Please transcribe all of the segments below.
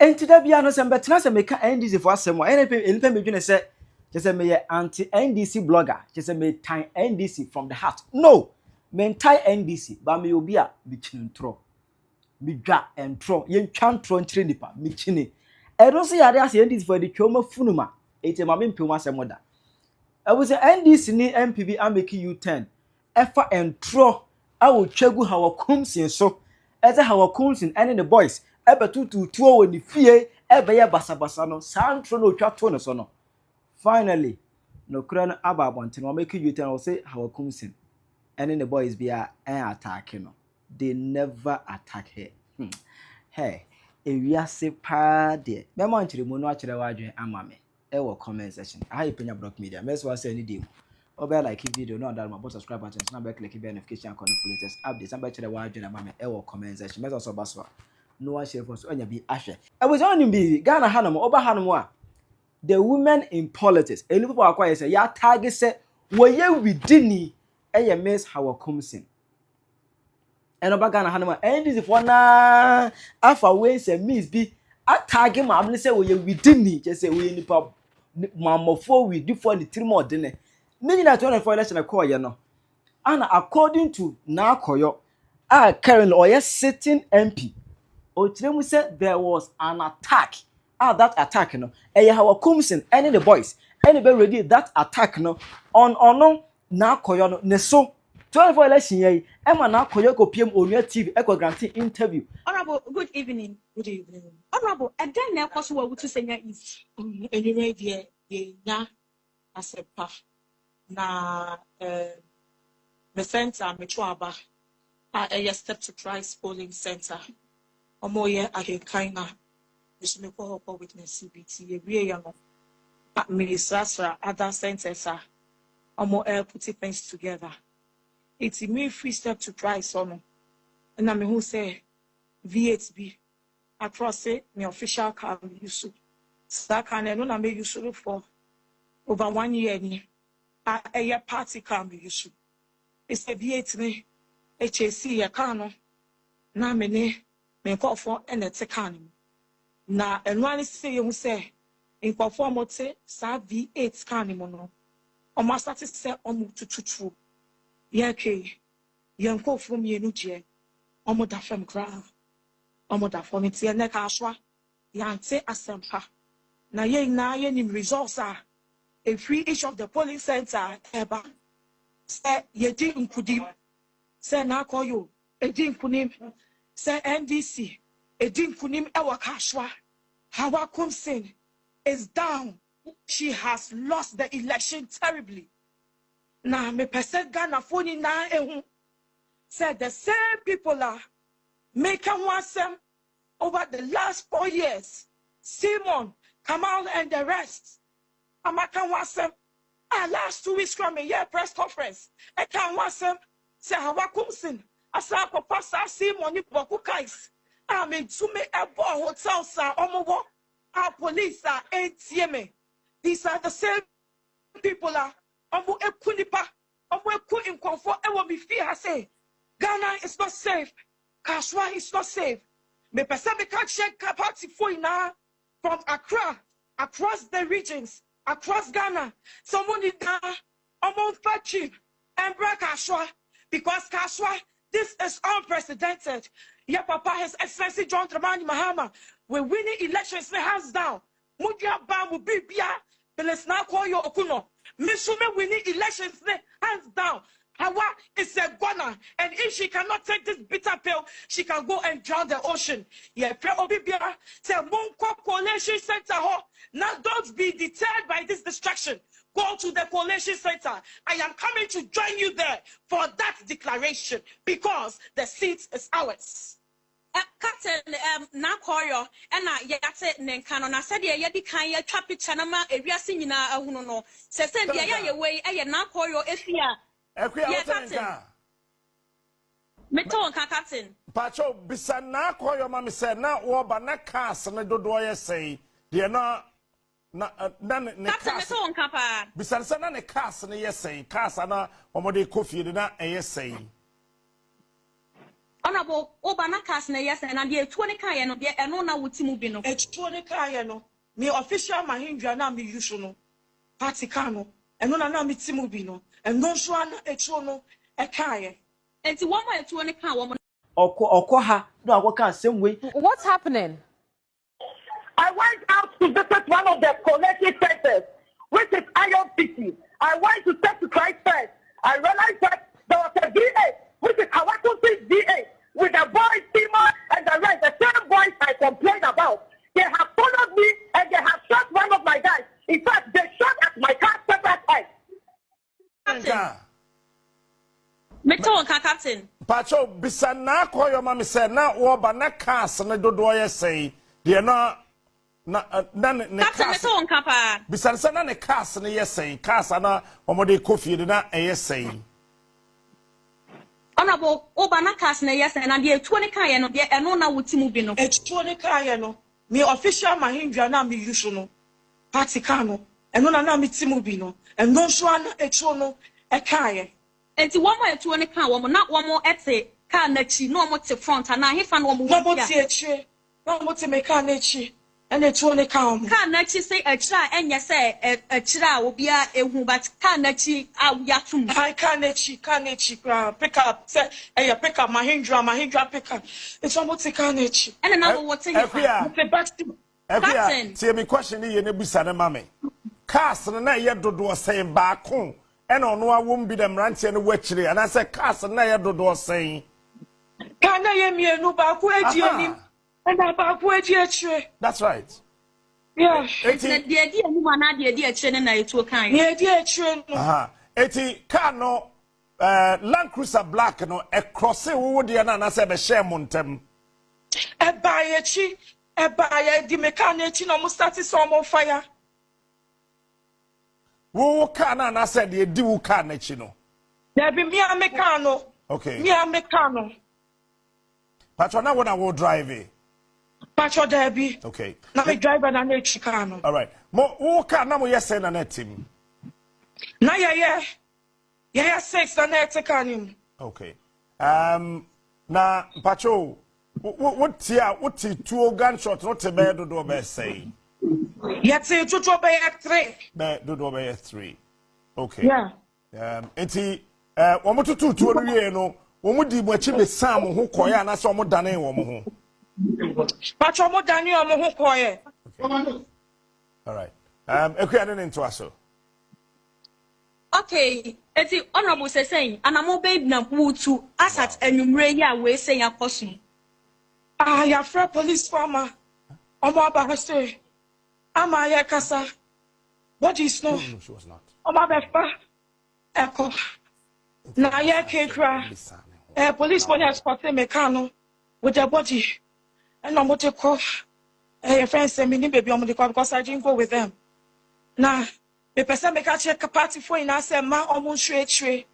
enti da bia no se mbetena se meka NDC for asem wa enpe medwene se je me anti NDC blogger je se me tan NDC from the heart no me tie NDC ba me obi a bi chinntro mi dwa entro ye ntwa ntro nkyire nipa mi kine edo so yare ase NDC for the twoma funuma eti ma me mpem asem da I was NDC ni MPB ameki U10 efa entro awo twagu Hawa Koomson so eze Hawa Koomson and the boys ebe tututuo woni fie ebe ye basabasa no santro no twa to no so no finally no kura no aba abonte no make U10 will say Hawa Koomson and the boys be attack no they never attack her hey ewiase pa de me mo nchire mu no akire wadwen amame ewo comment section I Penyah block media mess was say any day obe like video no that my subscribe button so na click the notification icon for latest updates and better wadwen amame ewo comment section mess also baswa no one share for so anya bi ahwe I was on bi Ghana hanom oba hanom a the women in politics any people akwa say ya target say woye widini eye Miss Hawa Koomson eno ba Ghana hanom NDC for na afa we say miss bi atag ma abne say woye widini je say woye nipa mamofo widi for the 3 more de ne nyina 24 election call ye no and according to Naa Koryoo currently oye sitting MP Otiremu said there was an attack. That attack, no. Hawa Koomson, any the boys, anybody ready that attack, no. On Naa Koryoo, no. Neso 24 election, Emma Naa Koryoo ko PM on your TV, echo granting interview. Honorable, good evening. Good evening. Honorable, and then now possible to say is anyway, the na asepa na the center Metroaba a step to Christ polling center. Omoye Ahekaina, which me call witness CBT, we young ministers other centers are more putting things together. It's a me free step to Christ on. And I mean who say V8B across it, my official car use. That can I know I may use for over 1 year. A year party can be used. It's a V8 me HAC a cano. Na mene me call for and a tekan. Na and one say you say in conformity sa V8 canimono. O master say to true. Yake yan call from ye nuje. Omo da fem cra. Omo da for me tia neka ashwa. Yante asempa. Na ye nim results are a free each of the polling center eba. Say ye di nkudim. Say Naa Koryoo e di nkunim. Say NDC e di nkunim ewa kashwa. Hawa Koomson is down. She has lost the election terribly. Now me percent Ghana phone na ehun. Said the same people are making wasem over the last 4 years. Simon, Kamal and the rest. Amakan wasem. Last 2 weeks from a year press conference. I can wasem. Say Hawa Koomson. Asa pasa Simon Boku Kais. I mean to me a hotel sa omowo. Our police are ATM. These are the same people are omo ekunipa. Omo eku in comfort e will be fear say Ghana is not safe. Kashwa is not safe. Me person me can't check party for now from Accra, across the regions, across Ghana. Someone in Ghana, omo fachi and break Kashwa because Kashwa this is unprecedented. Yeah, Papa, His Excellency John Dramani Mahama, we're winning elections, hands down. Mudia Bamu Bibia, Beles Naa Koryoo Okuno. Misume winning elections, hands down. Hawa is a gunner, and if she cannot take this bitter pill, she can go and drown the ocean. Yeah, pray Obibia, say Monko Coalition Center. Now don't be deterred by this distraction. Go to the coalition center. I am coming to join you there for that declaration because the seat is ours. Captain Naa Koryoo and I yate Nenkano. I said, yeah, you can't trap it. Chanama, a real singing. I don't know. Says, yeah, way, Naa Koryoo, if you are. Yeah, Captain. Meton, Captain. Pacho, bisa Naa Koryoo, Mammy said, now, or Banakas, and I do what I say. They're not. Captain, Meton, Kappa. Besides, a cast and a yes say, cast and a coffee, did not a yes say. Honorable Obana Casna, yes, and the 20 Kayan, and no now with Timubino. It's 20 Kayano. Me official Mahindra na me usual. Paticano. And no na me Timubino. And no swan a chono a Kaya. And to 1 by 20 woman. Okoha, no, I can't same way. What's happening? I went out to visit one of the collective centers, which is Iron City. I went to step to Christ first. I realized that there was a DA, which is Hawa Koomson DA, with the boys, Penyah, and the rest, the same boys I complained about. They have followed me and they have shot one of my guys. In fact, they shot at my car several times. Captain. Pacho, bisa Naa Koryoo mama said na woba na cars na dodo ye say. They na ne Captain, Mr. Onkapa. Bisa sa na ne cars na ye say. Cars na omode kofi de na ye say. Honorable Obana Casna, yes, and the 20 Kayan, and no now with Timubino. It's 20 Kayano. Me official Mahindra na me usual. Paticano. And no na me Timubino. And no swan a chono a Kaya. And to 1 by 20 woman, not one more at the Carnachi, no more to front, and I found one more. No more teacher. No more to make Carnachi. And a 20 count. Carnachi say a child, and yes, a child will be a who, but Carnachi out yatum. I Carnachi, pick up, say, hey, pick up Mahindra, pick up. It's almost a Carnachi. And another what's in your Captain. See me question you ne bisa na mame. Cars na ye dodo saying back home. And on one won't be the ranty and wetchery, and I said, Castle Naya Dodo saying, Can I hear me? No back and I back that's right. Yeah, the idea woman, the idea children I to a kind. yeah, dear children. Eti Kano Land Cruiser Black no a crossing wood and I said a share montem. A buyer, the mechanic, almost started some on fire. Who can and I said you do can you know. There be me a mecano. Okay. Me a mecano. Patrona when I will drive it. Patro Debbie. Okay. Now me driver and a Chicano. All right. Mo who can now yes and a team. Now yeah, 6 and a Chicanium. Okay. Na Pacho what two gunshot not a bed do be say. Yet say to drop a 3. Bed do be 3. Okay. Yeah. Enti one to 2 no one di mo chi be sam ho koya na so mo dane wo mo ho. Patro mo Daniel mo ho koye. All right. Ekua into aso. Okay, it's the honorable saying, and I'm babe na to asat enumere ya we say ya kosu. Your friend police farmer. Omo abahase. Ama ya kasa. What is no? No, she was not. Omo befa. Echo. Na ya kekra. Police money has spotted mechano with their body. And I'm what to call. Your friends say me baby I'm because I didn't go with them. Now, the person make a check a party for in us and ma almost straight.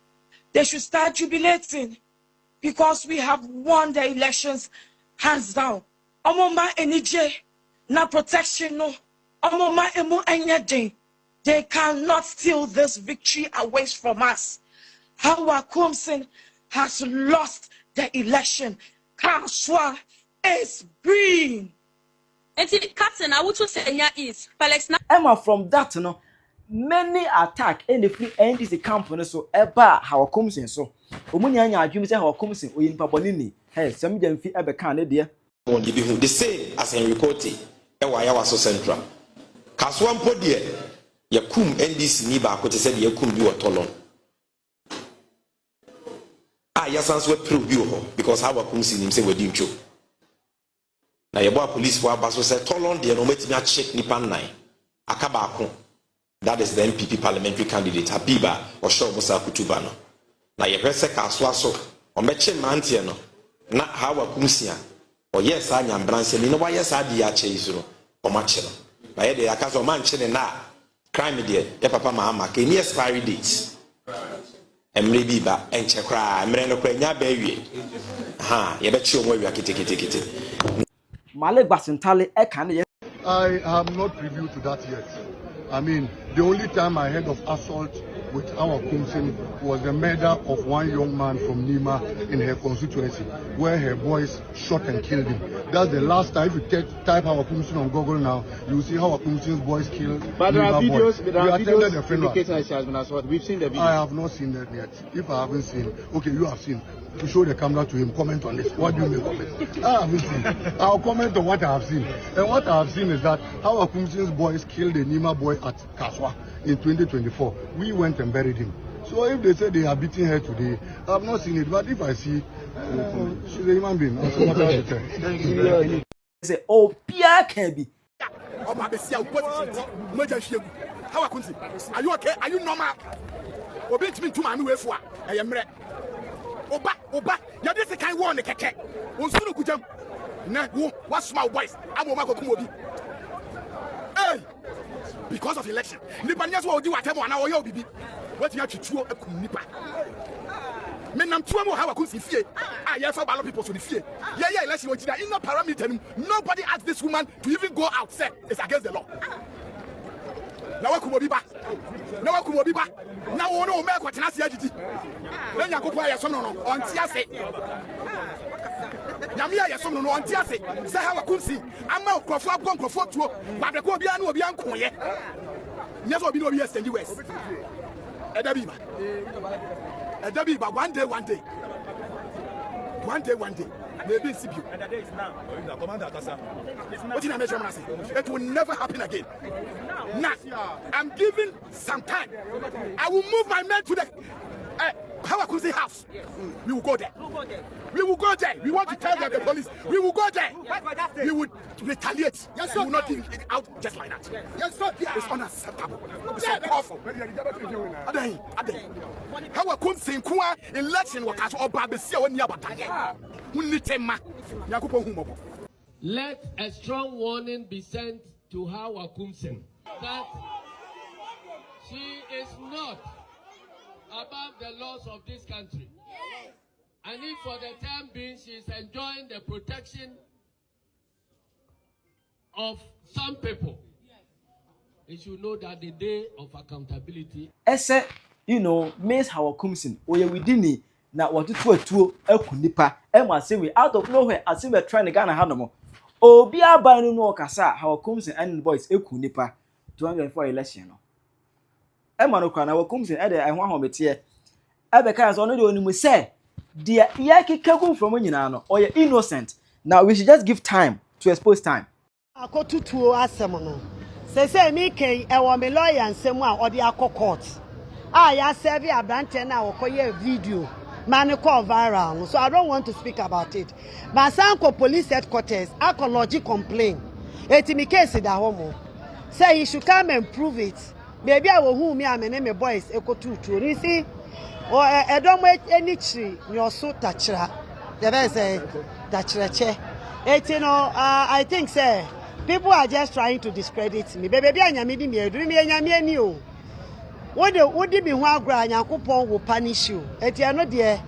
They should start jubilating because we have won the elections hands down. Omoma NJ na protection no. Omoma emo anything. They cannot steal this victory away from us. Hawa Koomson has lost the election. Kaswa is green. And the captain, I would to say is Felix. Emma from that no many attack in the free NDC company so eba Hawa Koomson so omuni anya adwum say Hawa Koomson oyinpa bonini hey some dem fi ebe kan ne de the same as in reporting Ewa so central Kaswan podie yakum NDC ni ba ko te say yakum bi wotolon yasanso we prove bi ho because Hawa Koomson nim say wadi ntwo na yebo police for abaso say tolon de no metimi a check nipa nine akaba ako. That is the MPP parliamentary candidate Habiba or Shaw Musa Kutuba no. Na ye hwese kaswa so o meche mantie no na Hawa Koomson or yes anya mbranse ni no wa yes adi a che isuro o mache no. Na ye de akazo o manche ne na crime de ye papa ma ke ni expiry date. Emre biba enche kra emre no kra nya ba wie. Ye be chi o mo wi kete. Male Basintale e kan ye I am not privy to that yet. I mean, the only time I heard of assault with Hawa Koomson was the murder of one young man from Nima in her constituency, where her boys shot and killed him. That's the last time. If you type Hawa Koomson on Google now, you will see Hawa Koomson's boys killed. But there are videos, indicating she has been assaulted. We've seen the video. I have not seen that yet. If I haven't seen, okay, you have seen. To show the camera to him, comment on this. What do you mean comment? I haven't seen. I'll comment on what I have seen. And what I have seen is that Hawa Koomson's boys killed a Nima boy at Kaswa in 2024. We went and buried him. So if they say they are beating her today, I have not seen it. But if I see, she's a human being. They say, oh, Pia can be. Hawa Koomson, are you okay? Are you normal? Obey me to my way for I am ready. Oba, you this kind one the keke. Onsunu kujam. Na wo, what small boys? Amo ma kokumobi. Hey! Because of election. Nipa nyas wo odi watemo na wo ye obibi. What you chuo ekum nipa. Me nam tuo mo Hawa Koomson fie. Ah, yeah, for ballot people to the fie. Yeah, election wo jida in no parameter. Nobody asked this woman to even go outside. It's against the law. Now Kumobi ba. Now Kumobi ba. Now we no make what na se agidi. Na Nyankopon aye som no on ti ase. Nyame aye som no on ti ase. Say Hawa Koomson ama okrofo abon krofo tuo. Ba de ko obi anu obi ankoye. Nyeso obi no obi extend US. Edabi ba one day. Maybe it's you. What did I mention? It will never happen again. Now, I'm giving some time. I will move my men to the Hawa Koomson house. We will go there. We want to tell them the police. We will go there. We would retaliate. Yes, we will not give it out just like that. Yes, sir. It's unacceptable. It's awful. Hawa Koomson kuwa election wakaso oba besia woni abata. Let a strong warning be sent to Hawa Koomson that she is not above the laws of this country. And if for the time being she is enjoying the protection of some people, you should know that the day of accountability. Ese, Miss Hawa Koomson, oye widini na watutu atuo akunipa. Emma say we out of nowhere as if we're trying to Ghana hanomo. Obi abanu no kasa Hawa Koomson and boys ekunipa 2024 election no. Emma no kwa na Hawa Koomson e de ehwa hometie. Ebe kan so no de onimu say dia yakikagu from nyina no oye innocent. Now we should just give time to expose time. Akotutuo asem no. Say me ken e wo me lawyer nsem a odi akọ court. Ya serve abrante na okoye video. Man call viral. So I don't want to speak about it. But Sanko police headquarters, Akology complain. Etimi case da homo. Say he should come and prove it. Maybe I will who me and my name boys eko tutu. You see, or I don't wait any tree. You're so tachra. The best say tachrache. I think say people are just trying to discredit me. Baby, I nyami di me do me nyami ani o. What do be one grand Yakupon will punish you? Etiano dear,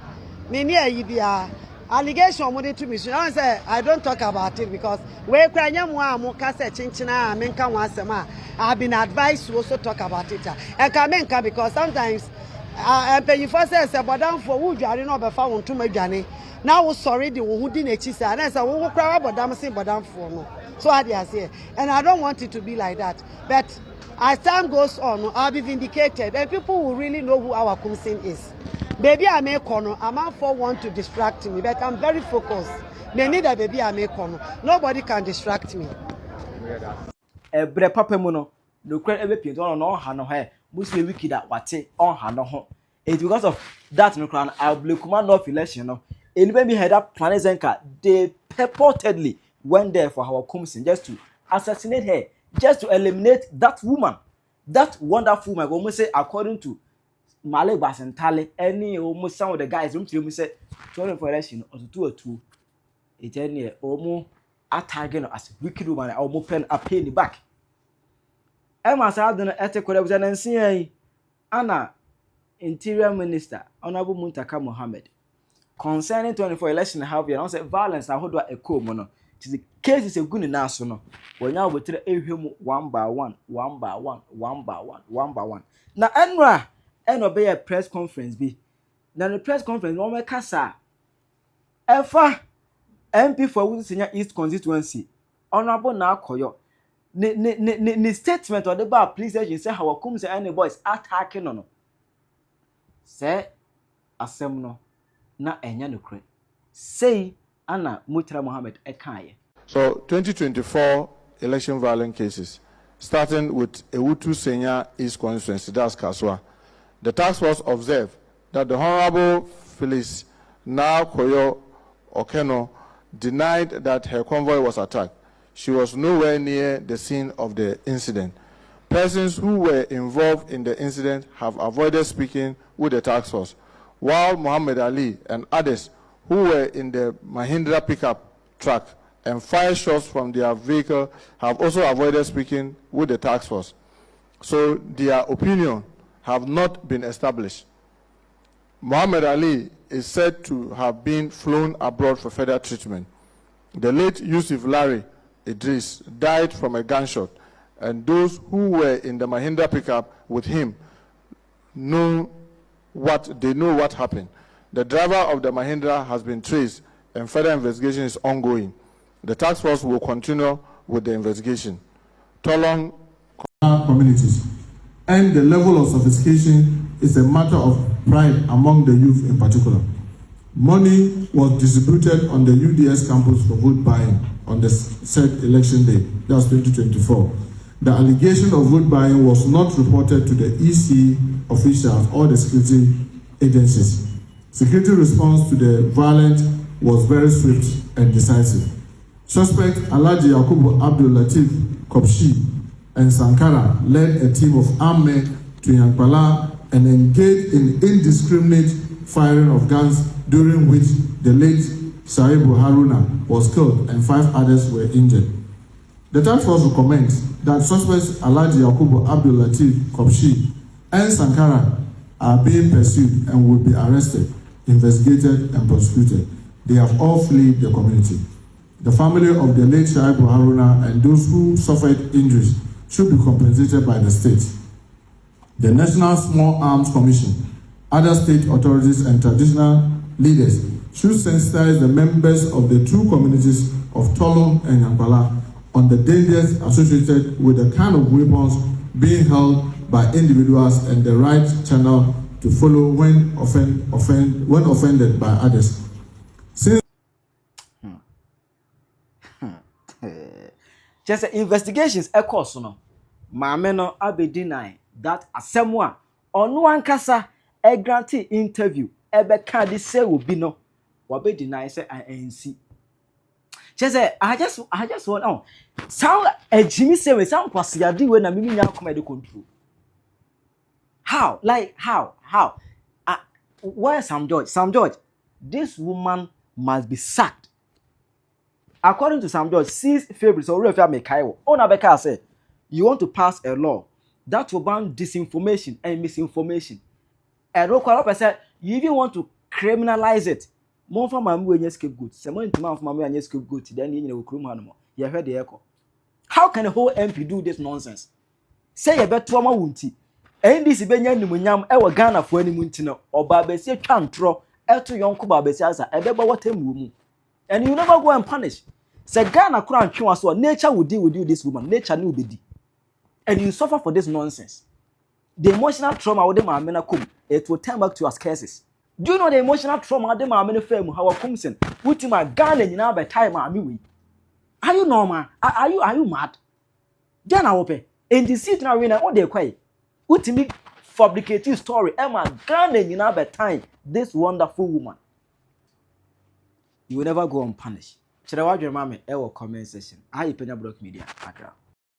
many a allegation wanted to me. So I say I don't talk about it because where Kranyamwa Mokasa Chinchina Menka Wasama, I've been advised to also talk about it. And Kamenka because sometimes Penyah first says but down for wood you are not found to my journey. Now sorry the who didn't chisa and I said we will cry about dancing but down for no. So I say and I don't want it to be like that. But as time goes on, I'll be vindicated, and people will really know who Hawa Koomson is. Baby, I may corner. I'm out for one to distract me, but I'm very focused. They need a baby, I may corner. Nobody can distract me. Bre papa muno, no credit ever paint on hano hair, Muslim wiki that wate on hano. It's because of that no crown. I'll blame command of election. And when we had that Planet Zenka, they purportedly went there for Hawa Koomson just to assassinate her. Just to eliminate that woman, that wonderful woman. Almost say according to Male Basentale, any almost some of the guys room to say 24 election or 2 or 2. It's any almost attacking as wicked woman. I almost pen a penny back. Emma said the ethic was an NCA Anna Interior Minister Honorable Muntaka Mohammed concerning 24 election. Have you announced violence? I hold a co mono. The case is a good national. When now we tell him one by one. Now, Enra, and obey a press conference be. Now the press conference no make kasa. Efa MP for Wusu Senior East constituency. Honorable Naa Koryoo. Ni statement or the bar police agent say Hawa Koomson and the boys attacking on. Say asem no na enya no kre. Say Anna Mutra Mohammed Ekaye. So 2024 election violent cases, starting with Ewutu Senior East constituency, that's Kaswa. The task force observed that the Honorable Phyllis Naa Koryoo Okeno denied that her convoy was attacked. She was nowhere near the scene of the incident. Persons who were involved in the incident have avoided speaking with the task force, while Muhammad Ali and others who were in the Mahindra pickup truck and fired shots from their vehicle have also avoided speaking with the task force. So their opinion have not been established. Muhammad Ali is said to have been flown abroad for further treatment. The late Yusuf Larry Idris died from a gunshot, and those who were in the Mahindra pickup with him know what happened. The driver of the Mahindra has been traced, and further investigation is ongoing. The task force will continue with the investigation. Tolong communities, and the level of sophistication is a matter of pride among the youth in particular. Money was distributed on the UDS campus for vote buying on the said election day, that's 2024. The allegation of vote buying was not reported to the EC officials or the security agencies. Security response to the violence was very swift and decisive. Suspect Alhaji Yakubu Abdul Latif Kopshi and Sankara led a team of armed men to Yankpala and engaged in indiscriminate firing of guns, during which the late Shaibu Haruna was killed and 5 others were injured. The task force recommends that suspects Alhaji Yakubu Abdul Latif Kopshi and Sankara are being pursued and will be arrested, investigated and prosecuted. They have all fled the community. The family of the late Shaibu Haruna and those who suffered injuries should be compensated by the state. The National Small Arms Commission, other state authorities and traditional leaders should sensitize the members of the two communities of Tolong and Yankpala on the dangers associated with the kind of weapons being held by individuals and the right channel to follow when offended by others. Just investigations course no maame no abedinai that asemwa ono ankasa e grant interview e be ka de say obi no wabedinai say ANC. Just I just want on sound a Jimmy say we sound kwasiade we na mimi nya come dey control. How? Like how? Where Sam George, this woman must be sacked. According to Sam George, 6 February, so Refa Mekaiwo, Onabeka said, you want to pass a law that will ban disinformation and misinformation. And Rokwalopa said, you even want to criminalize it. More for my mother scapegoat. Someone to my mother scapegoat, then you know, Krumano. You heard the echo. How can a whole MP do this nonsense? Say a better woman wunti. NDC Penyah ni munyam ewa Ghana for any muntino or babesi chantro eto yonko babesi asa ebeba watemumu. And you never go and punish. Say Ghana kura ntwe so nature will deal with you this woman. Nature no be di. And you suffer for this nonsense. The emotional trauma with them amena kum, it will turn back to us cases. Do you know the emotional trauma with them amena fame Hawa Koomson? Ultima Ghana nyina by time ami. Are you normal? Are you mad? Ghana ope. And the seat na wina all dey kwai. Ultimate fabricating story. Emma Ghana nyina by time this wonderful woman. You will never go unpunished. Should I watch your mama? Comment section. I Penyah Block Media. Accra.